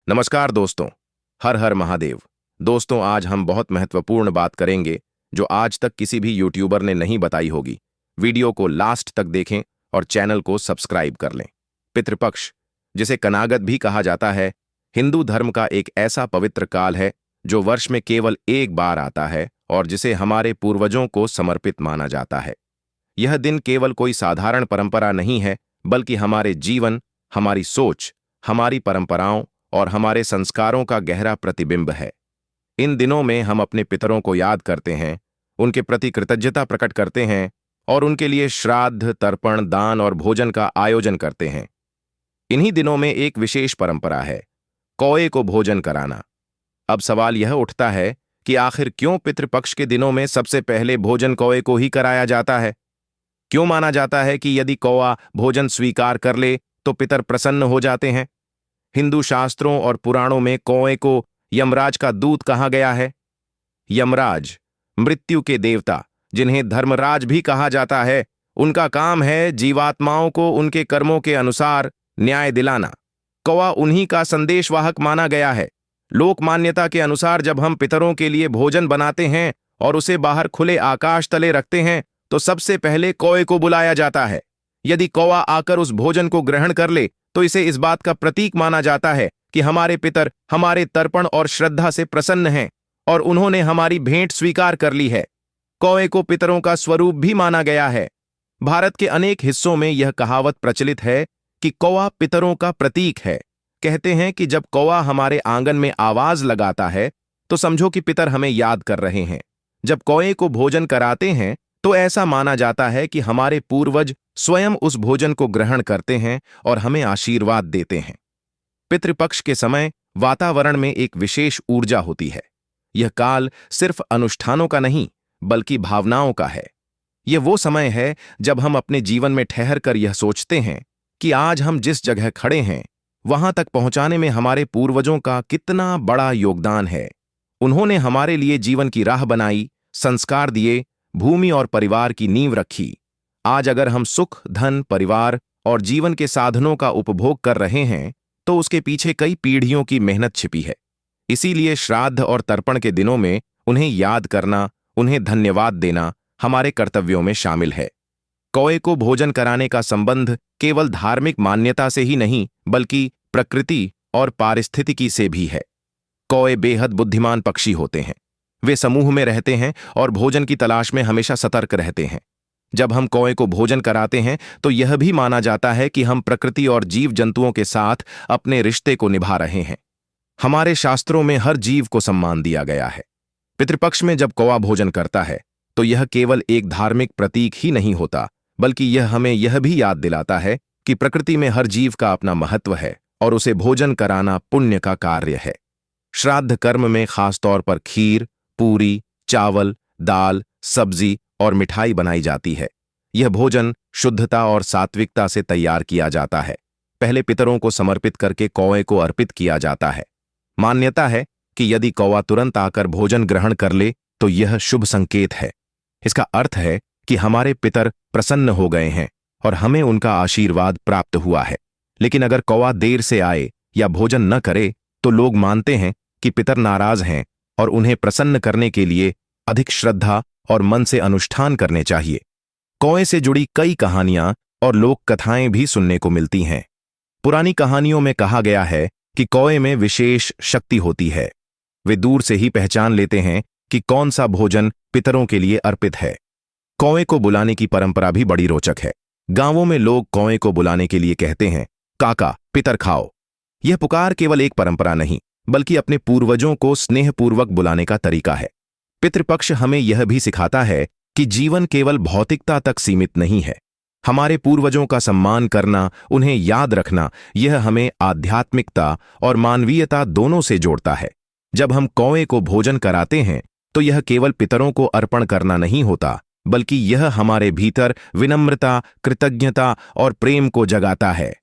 नमस्कार दोस्तों। हर हर महादेव। दोस्तों, आज हम बहुत महत्वपूर्ण बात करेंगे जो आज तक किसी भी यूट्यूबर ने नहीं बताई होगी। वीडियो को लास्ट तक देखें और चैनल को सब्सक्राइब कर लें। पितृपक्ष, जिसे कनागत भी कहा जाता है, हिंदू धर्म का एक ऐसा पवित्र काल है जो वर्ष में केवल एक बार आता है और जिसे हमारे पूर्वजों को समर्पित माना जाता है। यह दिन केवल कोई साधारण परंपरा नहीं है, बल्कि हमारे जीवन, हमारी सोच, हमारी परंपराओं और हमारे संस्कारों का गहरा प्रतिबिंब है। इन दिनों में हम अपने पितरों को याद करते हैं, उनके प्रति कृतज्ञता प्रकट करते हैं और उनके लिए श्राद्ध, तर्पण, दान और भोजन का आयोजन करते हैं। इन्हीं दिनों में एक विशेष परंपरा है, कौए को भोजन कराना। अब सवाल यह उठता है कि आखिर क्यों पितृपक्ष के दिनों में सबसे पहले भोजन कौए को ही कराया जाता है? क्यों माना जाता है कि यदि कौआ भोजन स्वीकार कर ले तो पितर प्रसन्न हो जाते हैं? हिंदू शास्त्रों और पुराणों में कौए को यमराज का दूत कहा गया है। यमराज मृत्यु के देवता, जिन्हें धर्मराज भी कहा जाता है, उनका काम है जीवात्माओं को उनके कर्मों के अनुसार न्याय दिलाना। कौआ उन्हीं का संदेशवाहक माना गया है। लोक मान्यता के अनुसार जब हम पितरों के लिए भोजन बनाते हैं और उसे बाहर खुले आकाश तले रखते हैं तो सबसे पहले कौए को बुलाया जाता है। यदि कौआ आकर उस भोजन को ग्रहण कर ले तो इसे इस बात का प्रतीक माना जाता है कि हमारे पितर हमारे तर्पण और श्रद्धा से प्रसन्न हैं और उन्होंने हमारी भेंट स्वीकार कर ली है। कौए को पितरों का स्वरूप भी माना गया है। भारत के अनेक हिस्सों में यह कहावत प्रचलित है कि कौआ पितरों का प्रतीक है। कहते हैं कि जब कौआ हमारे आंगन में आवाज लगाता है तो समझो कि पितर हमें याद कर रहे हैं। जब कौए को भोजन कराते हैं तो ऐसा माना जाता है कि हमारे पूर्वज स्वयं उस भोजन को ग्रहण करते हैं और हमें आशीर्वाद देते हैं। पितृपक्ष के समय वातावरण में एक विशेष ऊर्जा होती है। यह काल सिर्फ अनुष्ठानों का नहीं, बल्कि भावनाओं का है। यह वो समय है जब हम अपने जीवन में ठहर कर यह सोचते हैं कि आज हम जिस जगह खड़े हैं वहां तक पहुंचाने में हमारे पूर्वजों का कितना बड़ा योगदान है। उन्होंने हमारे लिए जीवन की राह बनाई, संस्कार दिए, भूमि और परिवार की नींव रखी। आज अगर हम सुख, धन, परिवार और जीवन के साधनों का उपभोग कर रहे हैं तो उसके पीछे कई पीढ़ियों की मेहनत छिपी है। इसीलिए श्राद्ध और तर्पण के दिनों में उन्हें याद करना, उन्हें धन्यवाद देना हमारे कर्तव्यों में शामिल है। कौए को भोजन कराने का संबंध केवल धार्मिक मान्यता से ही नहीं, बल्कि प्रकृति और पारिस्थितिकी से भी है। कौए बेहद बुद्धिमान पक्षी होते हैं। वे समूह में रहते हैं और भोजन की तलाश में हमेशा सतर्क रहते हैं। जब हम कौए को भोजन कराते हैं तो यह भी माना जाता है कि हम प्रकृति और जीव जंतुओं के साथ अपने रिश्ते को निभा रहे हैं। हमारे शास्त्रों में हर जीव को सम्मान दिया गया है। पितृपक्ष में जब कौआ भोजन करता है तो यह केवल एक धार्मिक प्रतीक ही नहीं होता, बल्कि यह हमें यह भी याद दिलाता है कि प्रकृति में हर जीव का अपना महत्व है और उसे भोजन कराना पुण्य का कार्य है। श्राद्ध कर्म में खासतौर पर खीर, पूरी, चावल, दाल, सब्जी और मिठाई बनाई जाती है। यह भोजन शुद्धता और सात्विकता से तैयार किया जाता है। पहले पितरों को समर्पित करके कौए को अर्पित किया जाता है। मान्यता है कि यदि कौआ तुरंत आकर भोजन ग्रहण कर ले तो यह शुभ संकेत है। इसका अर्थ है कि हमारे पितर प्रसन्न हो गए हैं और हमें उनका आशीर्वाद प्राप्त हुआ है। लेकिन अगर कौआ देर से आए या भोजन न करे तो लोग मानते हैं कि पितर नाराज हैं और उन्हें प्रसन्न करने के लिए अधिक श्रद्धा और मन से अनुष्ठान करने चाहिए। कौए से जुड़ी कई कहानियां और लोक कथाएं भी सुनने को मिलती हैं। पुरानी कहानियों में कहा गया है कि कौए में विशेष शक्ति होती है। वे दूर से ही पहचान लेते हैं कि कौन सा भोजन पितरों के लिए अर्पित है। कौए को बुलाने की परंपरा भी बड़ी रोचक है। गांवों में लोग कौए को बुलाने के लिए कहते हैं, काका पितर खाओ। यह पुकार केवल एक परंपरा नहीं, बल्कि अपने पूर्वजों को स्नेहपूर्वक बुलाने का तरीका है। पितृपक्ष हमें यह भी सिखाता है कि जीवन केवल भौतिकता तक सीमित नहीं है। हमारे पूर्वजों का सम्मान करना, उन्हें याद रखना, यह हमें आध्यात्मिकता और मानवीयता दोनों से जोड़ता है। जब हम कौए को भोजन कराते हैं तो यह केवल पितरों को अर्पण करना नहीं होता, बल्कि यह हमारे भीतर विनम्रता, कृतज्ञता और प्रेम को जगाता है।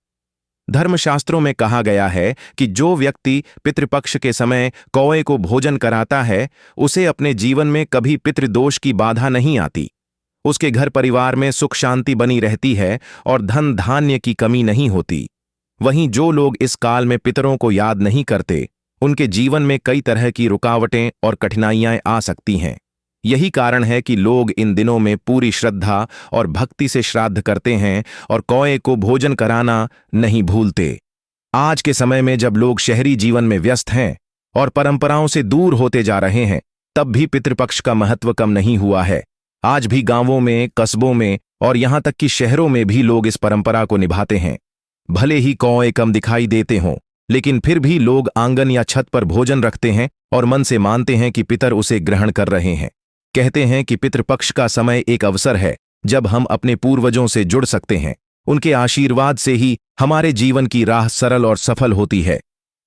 धर्मशास्त्रों में कहा गया है कि जो व्यक्ति पितृपक्ष के समय कौए को भोजन कराता है उसे अपने जीवन में कभी पितृदोष की बाधा नहीं आती। उसके घर परिवार में सुख शांति बनी रहती है और धन धान्य की कमी नहीं होती। वहीं जो लोग इस काल में पितरों को याद नहीं करते, उनके जीवन में कई तरह की रुकावटें और कठिनाइयां आ सकती हैं। यही कारण है कि लोग इन दिनों में पूरी श्रद्धा और भक्ति से श्राद्ध करते हैं और कौए को भोजन कराना नहीं भूलते। आज के समय में जब लोग शहरी जीवन में व्यस्त हैं और परंपराओं से दूर होते जा रहे हैं, तब भी पितृपक्ष का महत्व कम नहीं हुआ है। आज भी गांवों में, कस्बों में और यहां तक कि शहरों में भी लोग इस परंपरा को निभाते हैं। भले ही कौए कम दिखाई देते हों, लेकिन फिर भी लोग आंगन या छत पर भोजन रखते हैं और मन से मानते हैं कि पितर उसे ग्रहण कर रहे हैं। कहते हैं कि पितृपक्ष का समय एक अवसर है जब हम अपने पूर्वजों से जुड़ सकते हैं। उनके आशीर्वाद से ही हमारे जीवन की राह सरल और सफल होती है।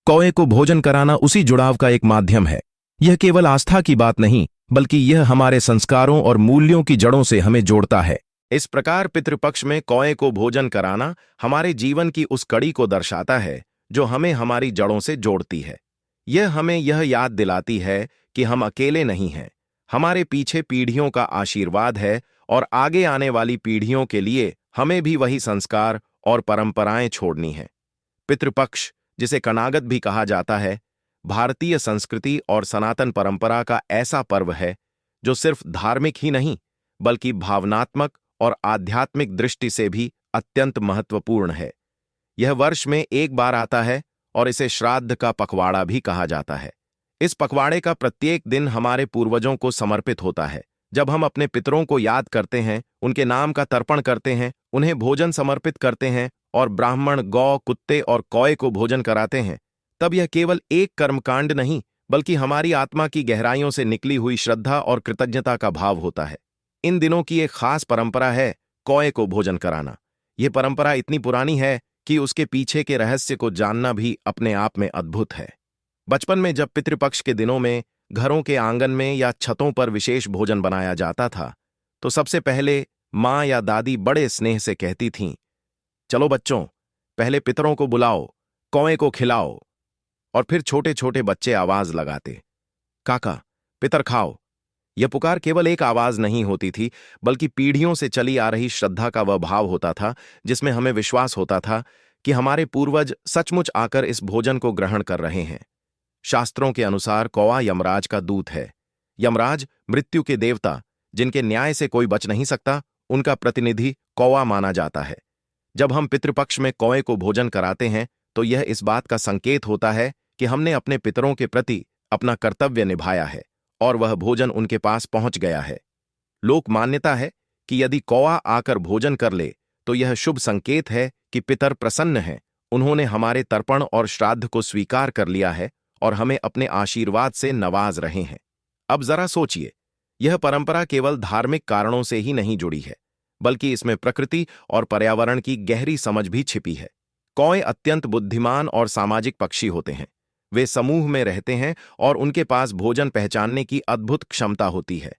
कौए को भोजन कराना उसी जुड़ाव का एक माध्यम है। यह केवल आस्था की बात नहीं, बल्कि यह हमारे संस्कारों और मूल्यों की जड़ों से हमें जोड़ता है। इस प्रकार पितृपक्ष में कौए को भोजन कराना हमारे जीवन की उस कड़ी को दर्शाता है जो हमें हमारी जड़ों से जोड़ती है। यह हमें यह याद दिलाती है कि हम अकेले नहीं हैं। हमारे पीछे पीढ़ियों का आशीर्वाद है और आगे आने वाली पीढ़ियों के लिए हमें भी वही संस्कार और परंपराएं छोड़नी हैं। पितृपक्ष, जिसे कनागत भी कहा जाता है, भारतीय संस्कृति और सनातन परंपरा का ऐसा पर्व है जो सिर्फ धार्मिक ही नहीं, बल्कि भावनात्मक और आध्यात्मिक दृष्टि से भी अत्यंत महत्वपूर्ण है। यह वर्ष में एक बार आता है और इसे श्राद्ध का पखवाड़ा भी कहा जाता है। इस पखवाड़े का प्रत्येक दिन हमारे पूर्वजों को समर्पित होता है। जब हम अपने पितरों को याद करते हैं, उनके नाम का तर्पण करते हैं, उन्हें भोजन समर्पित करते हैं और ब्राह्मण, गौ, कुत्ते और कौए को भोजन कराते हैं, तब यह केवल एक कर्मकांड नहीं, बल्कि हमारी आत्मा की गहराइयों से निकली हुई श्रद्धा और कृतज्ञता का भाव होता है। इन दिनों की एक खास परंपरा है कौए को भोजन कराना। यह परंपरा इतनी पुरानी है कि उसके पीछे के रहस्य को जानना भी अपने आप में अद्भुत है। बचपन में जब पितृपक्ष के दिनों में घरों के आंगन में या छतों पर विशेष भोजन बनाया जाता था, तो सबसे पहले माँ या दादी बड़े स्नेह से कहती थीं, चलो बच्चों, पहले पितरों को बुलाओ, कौए को खिलाओ। और फिर छोटे छोटे बच्चे आवाज लगाते, काका, पितर खाओ। यह पुकार केवल एक आवाज नहीं होती थी, बल्कि पीढ़ियों से चली आ रही श्रद्धा का वह भाव होता था, जिसमें हमें विश्वास होता था कि हमारे पूर्वज सचमुच आकर इस भोजन को ग्रहण कर रहे हैं। शास्त्रों के अनुसार कौआ यमराज का दूत है। यमराज मृत्यु के देवता, जिनके न्याय से कोई बच नहीं सकता, उनका प्रतिनिधि कौआ माना जाता है। जब हम पितृपक्ष में कौए को भोजन कराते हैं, तो यह इस बात का संकेत होता है कि हमने अपने पितरों के प्रति अपना कर्तव्य निभाया है और वह भोजन उनके पास पहुंच गया है। लोक मान्यता है कि यदि कौआ आकर भोजन कर ले, तो यह शुभ संकेत है कि पितर प्रसन्न हैं, उन्होंने हमारे तर्पण और श्राद्ध को स्वीकार कर लिया है और हमें अपने आशीर्वाद से नवाज रहे हैं। अब जरा सोचिए, यह परंपरा केवल धार्मिक कारणों से ही नहीं जुड़ी है, बल्कि इसमें प्रकृति और पर्यावरण की गहरी समझ भी छिपी है। कौए अत्यंत बुद्धिमान और सामाजिक पक्षी होते हैं। वे समूह में रहते हैं और उनके पास भोजन पहचानने की अद्भुत क्षमता होती है।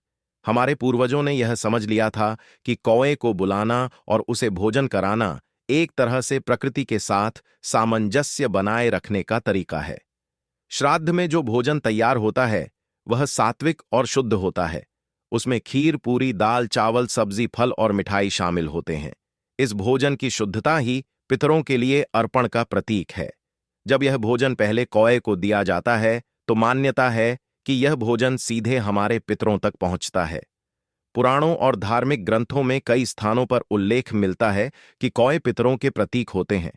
हमारे पूर्वजों ने यह समझ लिया था कि कौए को बुलाना और उसे भोजन कराना एक तरह से प्रकृति के साथ सामंजस्य बनाए रखने का तरीका है। श्राद्ध में जो भोजन तैयार होता है, वह सात्विक और शुद्ध होता है। उसमें खीर, पूरी, दाल, चावल, सब्जी, फल और मिठाई शामिल होते हैं। इस भोजन की शुद्धता ही पितरों के लिए अर्पण का प्रतीक है। जब यह भोजन पहले कौए को दिया जाता है, तो मान्यता है कि यह भोजन सीधे हमारे पितरों तक पहुंचता है। पुराणों और धार्मिक ग्रंथों में कई स्थानों पर उल्लेख मिलता है कि कौए पितरों के प्रतीक होते हैं।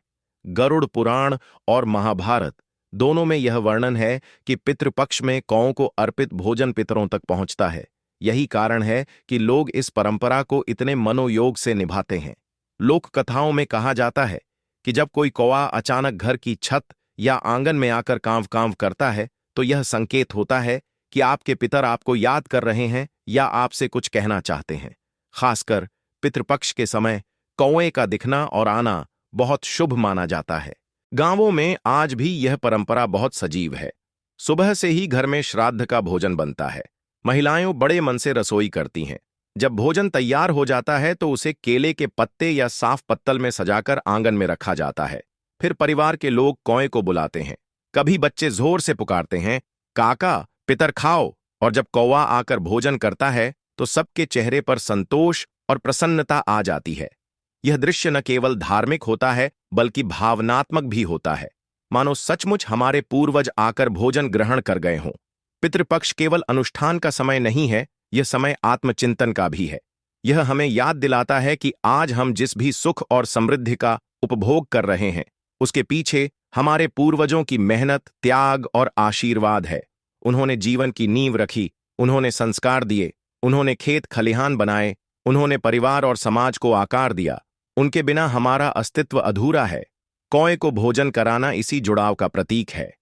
गरुड़ पुराण और महाभारत दोनों में यह वर्णन है कि पितृपक्ष में कौओं को अर्पित भोजन पितरों तक पहुंचता है। यही कारण है कि लोग इस परंपरा को इतने मनोयोग से निभाते हैं। लोक कथाओं में कहा जाता है कि जब कोई कौआ अचानक घर की छत या आंगन में आकर कांव कांव करता है, तो यह संकेत होता है कि आपके पितर आपको याद कर रहे हैं या आपसे कुछ कहना चाहते हैं। खासकर पितृपक्ष के समय कौए का दिखना और आना बहुत शुभ माना जाता है। गांवों में आज भी यह परंपरा बहुत सजीव है। सुबह से ही घर में श्राद्ध का भोजन बनता है। महिलाएं बड़े मन से रसोई करती हैं। जब भोजन तैयार हो जाता है, तो उसे केले के पत्ते या साफ पत्तल में सजाकर आंगन में रखा जाता है। फिर परिवार के लोग कौए को बुलाते हैं। कभी बच्चे जोर से पुकारते हैं, काका, पितर खाओ। और जब कौवा आकर भोजन करता है, तो सबके चेहरे पर संतोष और प्रसन्नता आ जाती है। यह दृश्य न केवल धार्मिक होता है बल्कि भावनात्मक भी होता है, मानो सचमुच हमारे पूर्वज आकर भोजन ग्रहण कर गए हों। पितृपक्ष केवल अनुष्ठान का समय नहीं है, यह समय आत्मचिंतन का भी है। यह हमें याद दिलाता है कि आज हम जिस भी सुख और समृद्धि का उपभोग कर रहे हैं, उसके पीछे हमारे पूर्वजों की मेहनत, त्याग और आशीर्वाद है। उन्होंने जीवन की नींव रखी, उन्होंने संस्कार दिए, उन्होंने खेत खलिहान बनाए, उन्होंने परिवार और समाज को आकार दिया। उनके बिना हमारा अस्तित्व अधूरा है। कौए को भोजन कराना इसी जुड़ाव का प्रतीक है।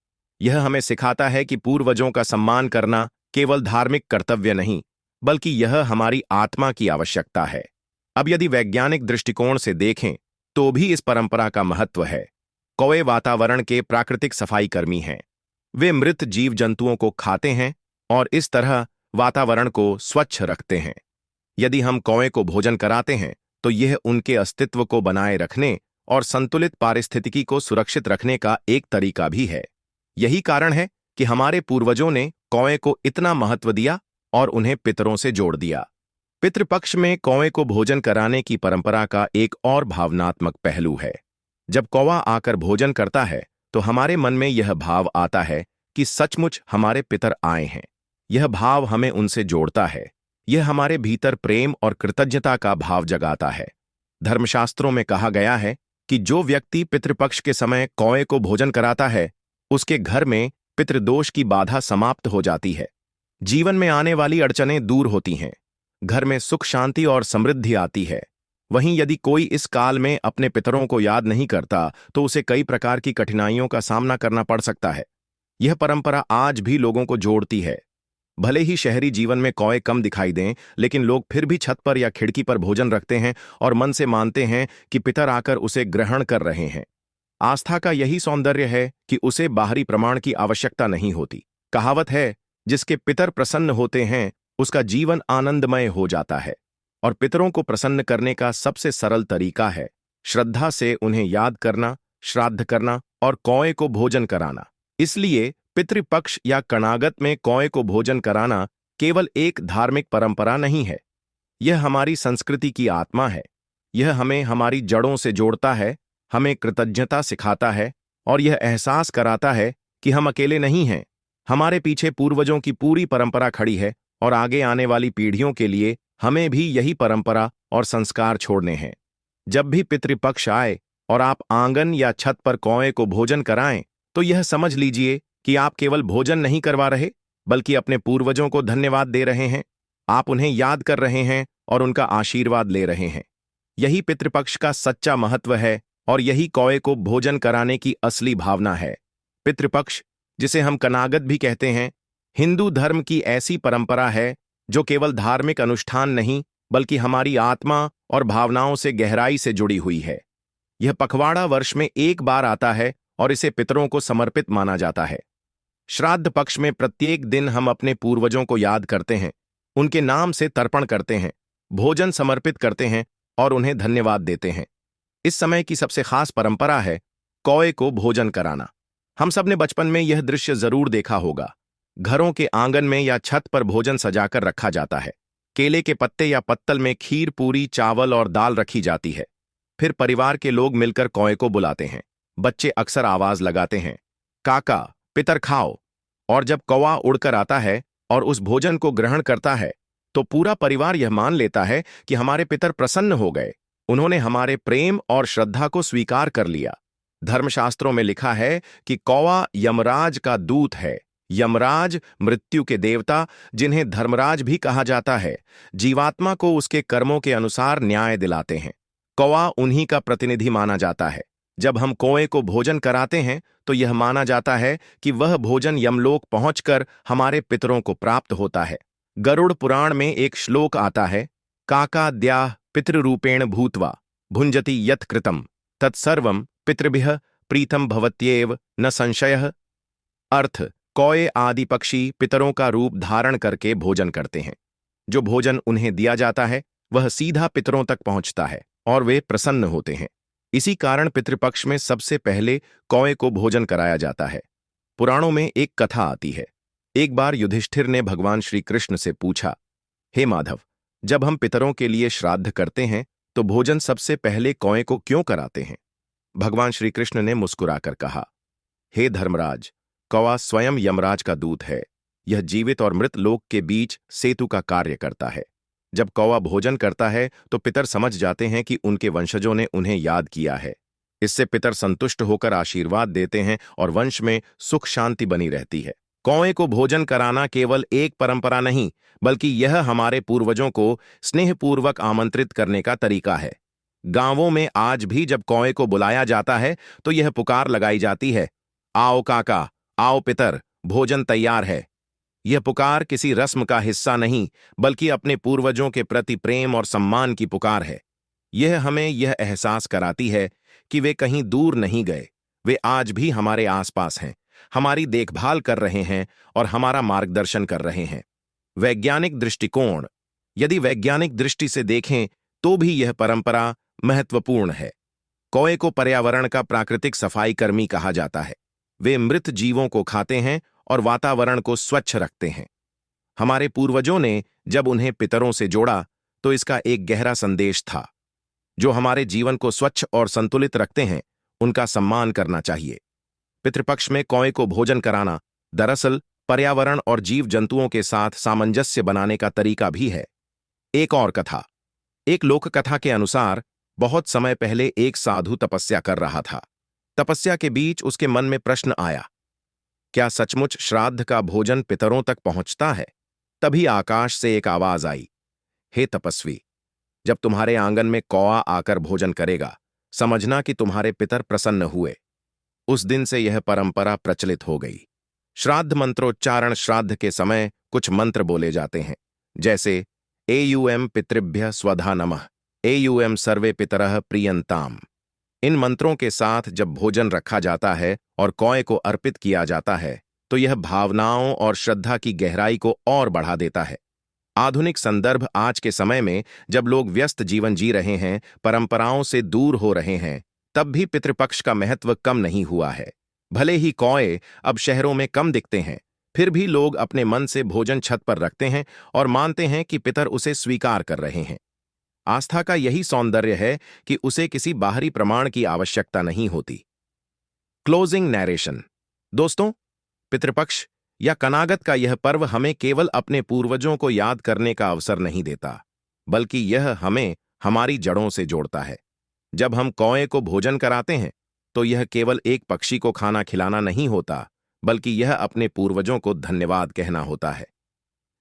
यह हमें सिखाता है कि पूर्वजों का सम्मान करना केवल धार्मिक कर्तव्य नहीं, बल्कि यह हमारी आत्मा की आवश्यकता है। अब यदि वैज्ञानिक दृष्टिकोण से देखें तो भी इस परंपरा का महत्व है। कौए वातावरण के प्राकृतिक सफाई कर्मी हैं। वे मृत जीव जंतुओं को खाते हैं और इस तरह वातावरण को स्वच्छ रखते हैं। यदि हम कौए को भोजन कराते हैं तो यह उनके अस्तित्व को बनाए रखने और संतुलित पारिस्थितिकी को सुरक्षित रखने का एक तरीका भी है। यही कारण है कि हमारे पूर्वजों ने कौए को इतना महत्व दिया और उन्हें पितरों से जोड़ दिया। पितृपक्ष में कौए को भोजन कराने की परंपरा का एक और भावनात्मक पहलू है। जब कौवा आकर भोजन करता है तो हमारे मन में यह भाव आता है कि सचमुच हमारे पितर आए हैं। यह भाव हमें उनसे जोड़ता है। यह हमारे भीतर प्रेम और कृतज्ञता का भाव जगाता है। धर्मशास्त्रों में कहा गया है कि जो व्यक्ति पितृपक्ष के समय कौए को भोजन कराता है, उसके घर में पितृदोष की बाधा समाप्त हो जाती है। जीवन में आने वाली अड़चनें दूर होती हैं। घर में सुख शांति और समृद्धि आती है। वहीं यदि कोई इस काल में अपने पितरों को याद नहीं करता तो उसे कई प्रकार की कठिनाइयों का सामना करना पड़ सकता है। यह परंपरा आज भी लोगों को जोड़ती है। भले ही शहरी जीवन में कौए कम दिखाई दें, लेकिन लोग फिर भी छत पर या खिड़की पर भोजन रखते हैं और मन से मानते हैं कि पितर आकर उसे ग्रहण कर रहे हैं। आस्था का यही सौंदर्य है कि उसे बाहरी प्रमाण की आवश्यकता नहीं होती। कहावत है, जिसके पितर प्रसन्न होते हैं उसका जीवन आनंदमय हो जाता है। और पितरों को प्रसन्न करने का सबसे सरल तरीका है श्रद्धा से उन्हें याद करना, श्राद्ध करना और कौए को भोजन कराना। इसलिए पितृपक्ष या कणागत में कौए को भोजन कराना केवल एक धार्मिक परंपरा नहीं है, यह हमारी संस्कृति की आत्मा है। यह हमें हमारी जड़ों से जोड़ता है, हमें कृतज्ञता सिखाता है और यह एहसास कराता है कि हम अकेले नहीं हैं। हमारे पीछे पूर्वजों की पूरी परंपरा खड़ी है और आगे आने वाली पीढ़ियों के लिए हमें भी यही परंपरा और संस्कार छोड़ने हैं। जब भी पितृपक्ष आए और आप आंगन या छत पर कौए को भोजन कराएं, तो यह समझ लीजिए कि आप केवल भोजन नहीं करवा रहे, बल्कि अपने पूर्वजों को धन्यवाद दे रहे हैं। आप उन्हें याद कर रहे हैं और उनका आशीर्वाद ले रहे हैं। यही पितृपक्ष का सच्चा महत्व है और यही कौए को भोजन कराने की असली भावना है। पितृपक्ष, जिसे हम कनागत भी कहते हैं, हिंदू धर्म की ऐसी परंपरा है जो केवल धार्मिक अनुष्ठान नहीं बल्कि हमारी आत्मा और भावनाओं से गहराई से जुड़ी हुई है। यह पखवाड़ा वर्ष में एक बार आता है और इसे पितरों को समर्पित माना जाता है। श्राद्ध पक्ष में प्रत्येक दिन हम अपने पूर्वजों को याद करते हैं, उनके नाम से तर्पण करते हैं, भोजन समर्पित करते हैं और उन्हें धन्यवाद देते हैं। इस समय की सबसे खास परंपरा है कौए को भोजन कराना। हम सब ने बचपन में यह दृश्य जरूर देखा होगा। घरों के आंगन में या छत पर भोजन सजाकर रखा जाता है। केले के पत्ते या पत्तल में खीर, पूरी, चावल और दाल रखी जाती है। फिर परिवार के लोग मिलकर कौए को बुलाते हैं। बच्चे अक्सर आवाज लगाते हैं, काका, पितर खाओ। और जब कौवा उड़कर आता है और उस भोजन को ग्रहण करता है तो पूरा परिवार यह मान लेता है कि हमारे पितर प्रसन्न हो गए, उन्होंने हमारे प्रेम और श्रद्धा को स्वीकार कर लिया। धर्मशास्त्रों में लिखा है कि कौवा यमराज का दूत है। यमराज मृत्यु के देवता, जिन्हें धर्मराज भी कहा जाता है, जीवात्मा को उसके कर्मों के अनुसार न्याय दिलाते हैं। कौवा उन्हीं का प्रतिनिधि माना जाता है। जब हम कौए को भोजन कराते हैं तो यह माना जाता है कि वह भोजन यमलोक पहुंचकर हमारे पितरों को प्राप्त होता है। गरुड़ पुराण में एक श्लोक आता है, काकाद्याः पितृरूपेण भूत्वा भुंजति यत् कृतं तत्सर्वं पितृभ्यः प्रीतम भवत्येव न संशयः। अर्थ, कौए आदि पक्षी पितरों का रूप धारण करके भोजन करते हैं। जो भोजन उन्हें दिया जाता है वह सीधा पितरों तक पहुंचता है और वे प्रसन्न होते हैं। इसी कारण पितृपक्ष में सबसे पहले कौए को भोजन कराया जाता है। पुराणों में एक कथा आती है। एक बार युधिष्ठिर ने भगवान श्री कृष्ण से पूछा, हे माधव, जब हम पितरों के लिए श्राद्ध करते हैं तो भोजन सबसे पहले कौए को क्यों कराते हैं? भगवान श्री कृष्ण ने मुस्कुराकर कहा, हे धर्मराज, कौवा स्वयं यमराज का दूत है। यह जीवित और मृत लोक के बीच सेतु का कार्य करता है। जब कौवा भोजन करता है तो पितर समझ जाते हैं कि उनके वंशजों ने उन्हें याद किया है। इससे पितर संतुष्ट होकर आशीर्वाद देते हैं और वंश में सुख शांति बनी रहती है। कौए को भोजन कराना केवल एक परंपरा नहीं, बल्कि यह हमारे पूर्वजों को स्नेहपूर्वक आमंत्रित करने का तरीका है। गांवों में आज भी जब कौए को बुलाया जाता है तो यह पुकार लगाई जाती है, आओ काका, आओ पितर, भोजन तैयार है। यह पुकार किसी रस्म का हिस्सा नहीं, बल्कि अपने पूर्वजों के प्रति प्रेम और सम्मान की पुकार है। यह हमें यह एहसास कराती है कि वे कहीं दूर नहीं गए, वे आज भी हमारे आसपास हैं, हमारी देखभाल कर रहे हैं और हमारा मार्गदर्शन कर रहे हैं। वैज्ञानिक दृष्टिकोण, यदि वैज्ञानिक दृष्टि से देखें तो भी यह परंपरा महत्वपूर्ण है। कौए को पर्यावरण का प्राकृतिक सफाई कर्मी कहा जाता है। वे मृत जीवों को खाते हैं और वातावरण को स्वच्छ रखते हैं। हमारे पूर्वजों ने जब उन्हें पितरों से जोड़ा तो इसका एक गहरा संदेश था। जो हमारे जीवन को स्वच्छ और संतुलित रखते हैं, उनका सम्मान करना चाहिए। पितृपक्ष में कौए को भोजन कराना दरअसल पर्यावरण और जीव जंतुओं के साथ सामंजस्य बनाने का तरीका भी है। एक और कथा, एक लोक कथा के अनुसार बहुत समय पहले एक साधु तपस्या कर रहा था। तपस्या के बीच उसके मन में प्रश्न आया, क्या सचमुच श्राद्ध का भोजन पितरों तक पहुंचता है? तभी आकाश से एक आवाज आई, हे तपस्वी, जब तुम्हारे आंगन में कौआ आकर भोजन करेगा, समझना कि तुम्हारे पितर प्रसन्न हुए। उस दिन से यह परंपरा प्रचलित हो गई। श्राद्ध मंत्रोच्चारण, श्राद्ध के समय कुछ मंत्र बोले जाते हैं, जैसे एयुएम पितृभ्य स्वधा नमः, एयुएम सर्वे पितरः प्रियंताम। इन मंत्रों के साथ जब भोजन रखा जाता है और कौए को अर्पित किया जाता है तो यह भावनाओं और श्रद्धा की गहराई को और बढ़ा देता है। आधुनिक संदर्भ, आज के समय में जब लोग व्यस्त जीवन जी रहे हैं, परंपराओं से दूर हो रहे हैं, तब भी पितृपक्ष का महत्व कम नहीं हुआ है। भले ही कौए अब शहरों में कम दिखते हैं, फिर भी लोग अपने मन से भोजन छत पर रखते हैं और मानते हैं कि पितर उसे स्वीकार कर रहे हैं। आस्था का यही सौंदर्य है कि उसे किसी बाहरी प्रमाण की आवश्यकता नहीं होती। Closing narration. दोस्तों, पितृपक्ष या कनागत का यह पर्व हमें केवल अपने पूर्वजों को याद करने का अवसर नहीं देता, बल्कि यह हमें हमारी जड़ों से जोड़ता है। जब हम कौए को भोजन कराते हैं तो यह केवल एक पक्षी को खाना खिलाना नहीं होता, बल्कि यह अपने पूर्वजों को धन्यवाद कहना होता है।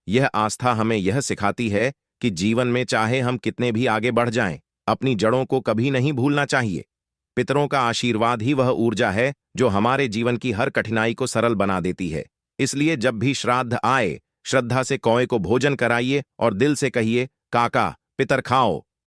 यह आस्था हमें यह सिखाती है कि जीवन में चाहे हम कितने भी आगे बढ़ जाएं, अपनी जड़ों को कभी नहीं भूलना चाहिए। पितरों का आशीर्वाद ही वह ऊर्जा है जो हमारे जीवन की हर कठिनाई को सरल बना देती है। इसलिए जब भी श्राद्ध आए, श्रद्धा से कौए को भोजन कराइए और दिल से कहिए, काका, पितर खाओ,